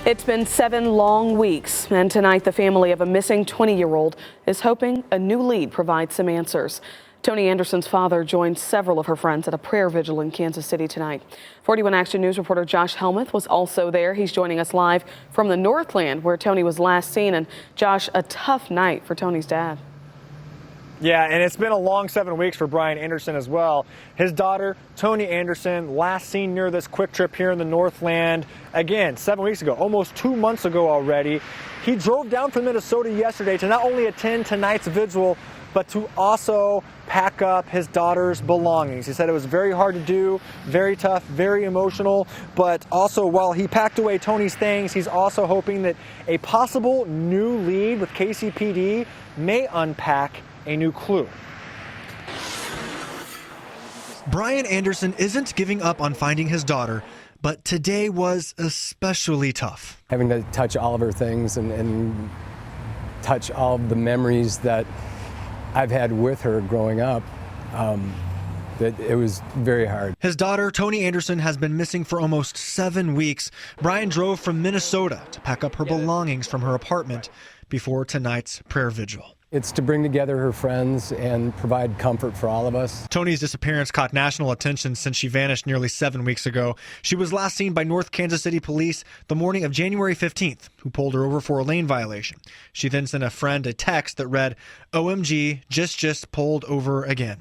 It's been 7 long weeks, and tonight the family of a missing 20-year-old is hoping a new lead provides some answers. Toni Anderson's father joined several of her friends at a prayer vigil in Kansas City tonight. 41 Action News reporter Josh Helmuth was also there. He's joining us live from the Northland, where Toni was last seen. And Josh, a tough night for Toni's dad. Yeah, and it's been a long 7 weeks for Brian Anderson as well. His daughter, Toni Anderson, last seen near this quick trip here in the Northland. Again, 7 weeks ago, almost 2 months ago already. He drove down from Minnesota yesterday to not only attend tonight's vigil, but to also pack up his daughter's belongings. He said it was very hard to do, very tough, very emotional, but also while he packed away Toni's things, he's also hoping that a possible new lead with KCPD may unpack a new clue. Brian Anderson isn't giving up on finding his daughter, but today was especially tough. Having to touch all of her things and touch all of the memories that I've had with her growing up, that it was very hard. His daughter, Toni Anderson, has been missing for almost 7 weeks. Brian drove from Minnesota to pack up her belongings from her apartment before tonight's prayer vigil. It's to bring together her friends and provide comfort for all of us. Toni's disappearance caught national attention since she vanished nearly 7 weeks ago. She was last seen by North Kansas City police the morning of January 15th, who pulled her over for a lane violation. She then sent a friend a text that read, "OMG, just pulled over again."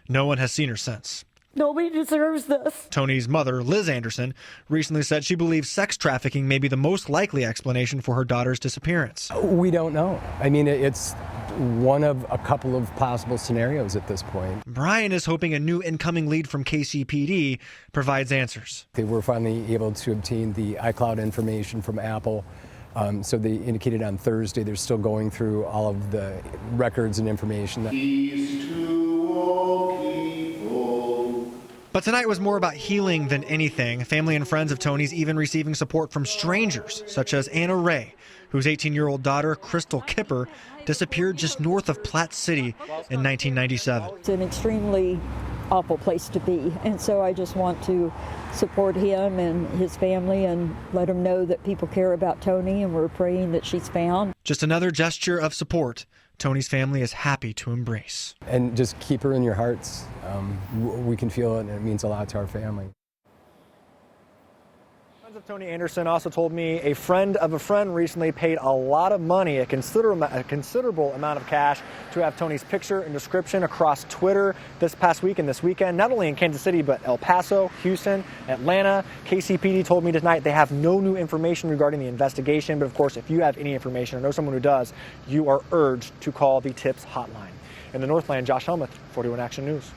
No one has seen her since. Nobody deserves this. Toni's mother, Liz Anderson, recently said she believes sex trafficking may be the most likely explanation for her daughter's disappearance. We don't know. I mean, it's one of a couple of possible scenarios at this point. Brian is hoping a new incoming lead from KCPD provides answers. They were finally able to obtain the iCloud information from Apple. So they indicated on Thursday they're still going through all of the records and information. But tonight was more about healing than anything. Family and friends of Toni's even receiving support from strangers, such as Anna Ray, whose 18-year-old daughter, Crystal Kipper, disappeared just north of Platte City in 1997. It's an extremely awful place to be, and so I just want to support him and his family and let him know that people care about Toni and we're praying that she's found. Just another gesture of support Toni's family is happy to embrace. And just keep her in your hearts. We can feel it, and it means a lot to our family. Friends of Toni Anderson also told me a friend of a friend recently paid a lot of money, a considerable amount of cash, to have Toni's picture and description across Twitter this past week and this weekend, not only in Kansas City, but El Paso, Houston, Atlanta. KCPD told me tonight they have no new information regarding the investigation, but of course, if you have any information or know someone who does, you are urged to call the TIPS hotline. In the Northland, Josh Helmuth, 41 Action News.